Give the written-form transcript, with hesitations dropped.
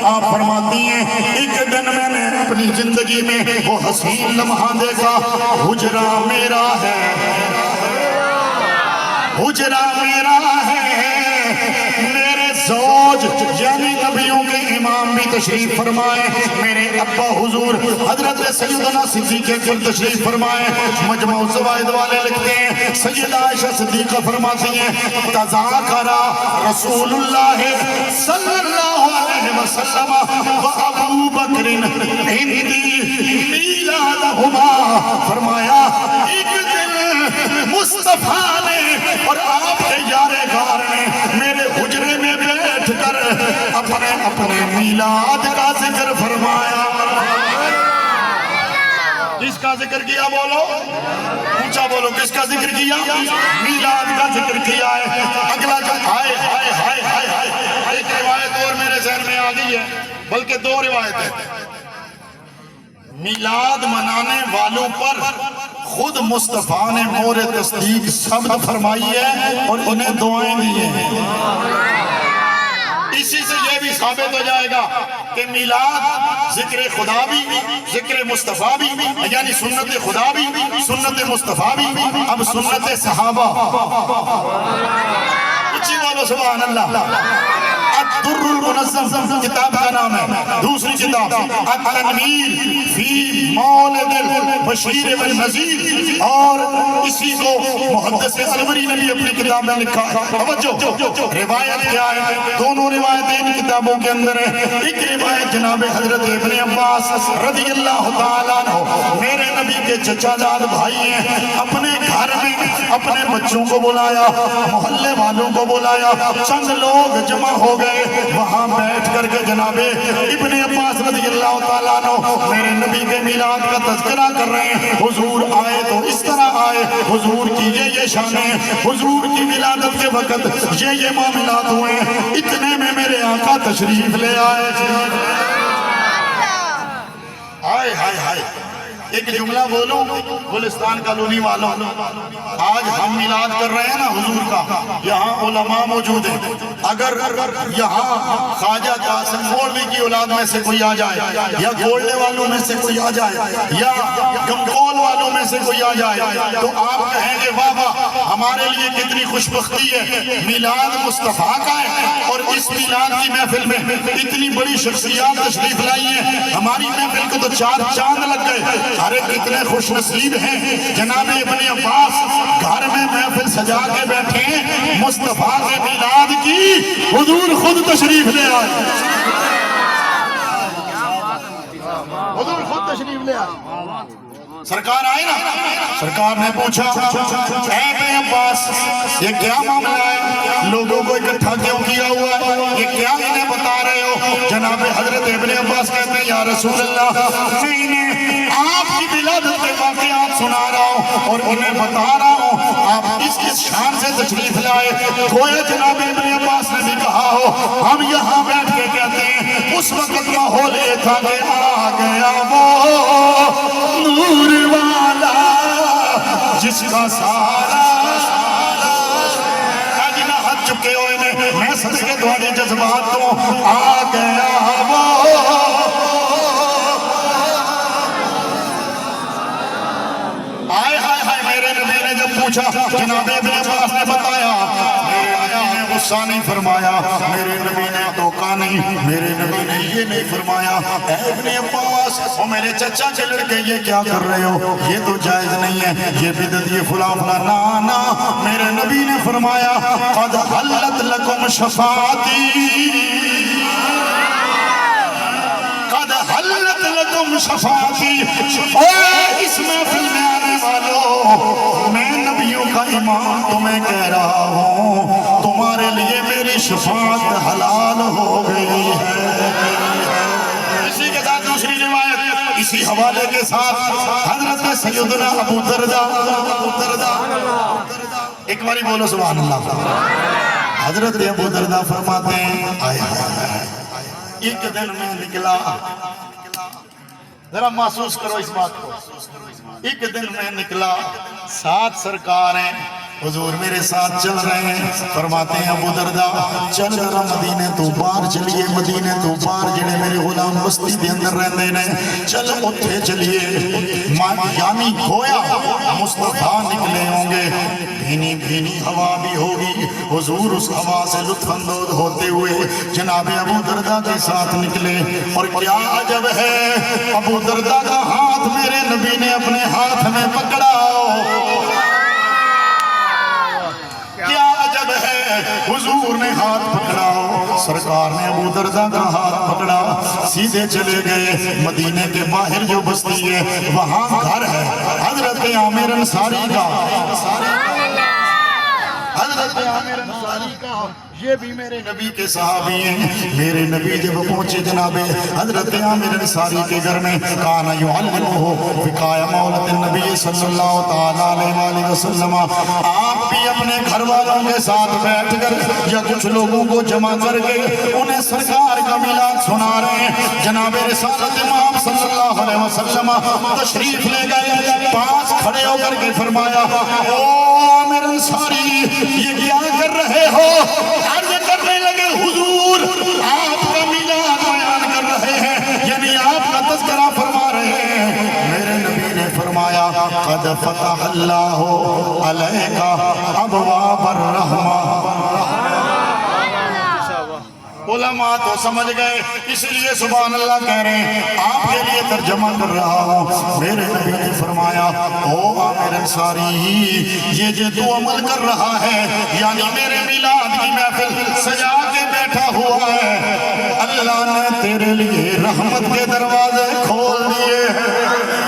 آپ فرماتی ہیں ایک دن میں نے اپنی زندگی میں وہ حسین لمحہ دیکھا، حجرہ میرا ہے، حجرہ میرا ہے، میرے زوج یعنی نبیوں کے امام بھی تشریف فرمائے، میرے ابا حضور حضرت سیدنا صدیق اکبر تشریف فرمائے۔ مجموع الزوائد والے لکھتے ہیں سیدہ عائشہ صدیقہ فرماتی ہیں تذاکر رسول اللہ صلی اللہ علیہ وسلم و ابو بکر ہندی میلادہما، فرمایا ایک دن مصطفیٰ نے اور آپ کے یار غار نے میرے حجرے میں بیٹھ کر اپنے اپنے میلاد کا ذکر فرمایا۔ کس کا ذکر کیا بولو؟ اونچا بولو، کس کا ذکر کیا؟ میلاد کا ذکر کیا ہے۔ اگلا ہائے ہائے ہائے ہائے ہائے، ایک روایت اور میرے ذہن میں آ گئی ہے، بلکہ دو روایتیں۔ میلاد منانے والوں پر خود مصطفیٰ نے مور تصدیق ثبت فرمائی ہے اور انہیں دعائیں دی ہیں۔ اسی سے یہ بھی ثابت ہو جائے گا کہ میلاد ذکر خدا بھی، ذکر مصطفیٰ بھی، یعنی سنت خدا بھی، سنت مصطفیٰ بھی، اب سنت صحابہ۔ اچھی بولو سبحان اللہ۔ الدر المنظم کتاب کا نام ہے، دوسری کتاب التنویر فی مولد البشیر والنذیر، اور اسی کو محدث البری نے بھی اپنی کتاب میں لکھا ہے۔ توجہ، روایت کیا ہے؟ دونوں روایتیں ان کتابوں کے اندر ہیں۔ ایک روایت جناب حضرت ابن عباس رضی اللہ تعالیٰ عنہ، میرے نبی کے چچا جاد بھائی ہیں، اپنے گھر میں اپنے بچوں کو بلایا، محلے والوں کو بلایا، چند لوگ جمع ہو گئے، وہاں بیٹھ کر کے جناب ابن عباس رضی اللہ تعالیٰ عنہ میرے نبی کے میلاد کا تذکرہ کر رہے ہیں۔ حضور آئے تو اس طرح آئے، حضور کی یہ شانیں، حضور کی ولادت کے وقت یہ معاملات ہوئے، اتنے میں میرے آقا تشریف لے آئے۔ ہائے ہائے ہائے، ایک جملہ بولوں گلستان کالونی والوں، آج ہم میلاد کر رہے ہیں نا حضور کا، یہاں علماء موجود ہیں، اگر یہاں خواجہ قاسم مولوی کی اولاد میں سے کوئی آ جائے، یا گولڈے والوں میں سے کوئی آ جائے، یا گمکول والوں میں سے کوئی آ جائے، تو آپ کہیں گے واہ واہ ہمارے لیے کتنی خوش بختی ہے، میلاد مصطفیٰ کا ہے، اور اس میلاد کی محفل میں اتنی بڑی شخصیات تشریف لائی ہیں، ہماری محفل کو تو 4 چاند لگ گئے۔ ارے کتنے خوش نصیب ہیں، جناب ابن عباس گھر میں محفل سجا کے بیٹھے ہیں، مصطفیٰ کے میلاد کی حضور خود تشریف لے آئے، حضور خود تشریف لے آئے۔ سرکار آئے نا، سرکار نے پوچھا اے ابن عباس یہ کیا معاملہ ہے، لوگوں کو اکٹھا کیوں کیا ہوا ہے، یہ کیا انہیں بتا رہے ہو؟ جناب حضرت ابن عباس کہتے ہیں یا رسول اللہ میں انہیں آپ کی ولادت کے واقعات سنا رہا ہوں اور انہیں بتا رہا ہوں آپ اس شان سے تشریف لائے، گویا جناب ابن عباس نے بھی کہا ہو ہم یہاں بیٹھ کے کہتے ہیں اس وقت ماحول یہ تھا کہ آ گیا وہ نور والا جس کا سارا اجنہ ہاتھ چکے ہوئے میں صدقے تمہارے جذبات تو آ گیا وہ۔ آئے ہائے ہائے، میرے نبی نے جب پوچھا جناب ابن عباس نے بتایا، میرے نبی نے غصہ نہیں فرمایا، میرے نبی نے دھوکہ نہیں، میرے نبی نے یہ نہیں فرمایا اے ابن عباس او میرے چچا کے لڑکے یہ کیا کر رہے ہو، یہ تو جائز نہیں ہے، یہ بدعت، یہ فلاں فلاں، نا میرے نبی نے فرمایا قد حلت لکم شفاعتی، قد حلت لکم شفاعتی، اے اس محفل میں آنے والو میں نبیوں کا امام تمہیں کہہ رہا ہوں تمہارے لیے میری شفاعت حلال ہو گئی ہے۔ اسی کے ساتھ دوسری روایت اسی حوالے کے ساتھ حضرت سیدنا ابو دردہ، ایک باری بولو سبحان اللہ، حضرت ابو دردہ فرماتے ہیں آئے ایک دن میں نکلا، ذرا محسوس کرو اس بات کو، ایک دن میں نکلا، 7 سرکار ہیں، حضور میرے ساتھ چل رہے ہیں، فرماتے ہیں ابو دردہ چل ذرا مدینے تو باہر چلیے، مدینے تو باہر جڑے میرے غلام بستی دے اندر رہندے نے، چل اتھے چلیے، یعنی گویا مصطفیٰ نکلے ہوں گے، بھینی بھینی ہوا بھی ہوگی، حضور اس ہوا سے لطف اندوز ہوتے ہوئے جناب ابو دردہ کے ساتھ نکلے، اور کیا عجب ہے ابو دردہ کا ہاتھ میرے نبی نے اپنے ہاتھ میں پکڑا، کیا عجب ہے حضور نے ہاتھ پکڑا، سرکار نے ابو دردہ کا ہاتھ پکڑا، سیدھے چلے گئے مدینے کے باہر جو بستی ہے وہاں گھر ہے حضرت عامر انصاری کا، حضرت عامر انصاری کا، یہ بھی میرے نبی کے صحابی ہیں، میرے نبی جب پہنچے جناب حضرت عامر انصاری کے گھر میں، کانا یعلمہ وقایا مولد النبی صلی اللہ تعالیٰ علیہ وسلم، آپ بھی اپنے گھر والوں کے ساتھ بیٹھ کر یا کچھ لوگوں کو جمع کر کے انہیں سرکار کا میلاد سنا رہے ہیں، جناب رسالت امام صلی اللہ علیہ وسلم تشریف لے گئے، پاس کھڑے ہو کر کے فرمایا او عامر انصاری یہ کیا کر رہے ہو؟ عرض کرنے لگے حضور آپ کا میلاد بیان کر رہے ہیں، یعنی آپ کا تذکرہ فرما رہے ہیں، میرے نبی نے فرمایا قد فتح اللہ علیک ابواب الرحمہ، علماء تو سمجھ گئے اس لیے سبحان اللہ کہہ رہے ہیں، آپ کے لیے ترجمہ کر رہا ہوں، میرے نبی نے فرمایا او عامر انصاری یہ جو تو عمل کر رہا ہے یعنی میرے میلاد کی محفل سجا کے بیٹھا ہوا ہے، اللہ نے تیرے لیے رحمت کے دروازے کھول دیے ہیں،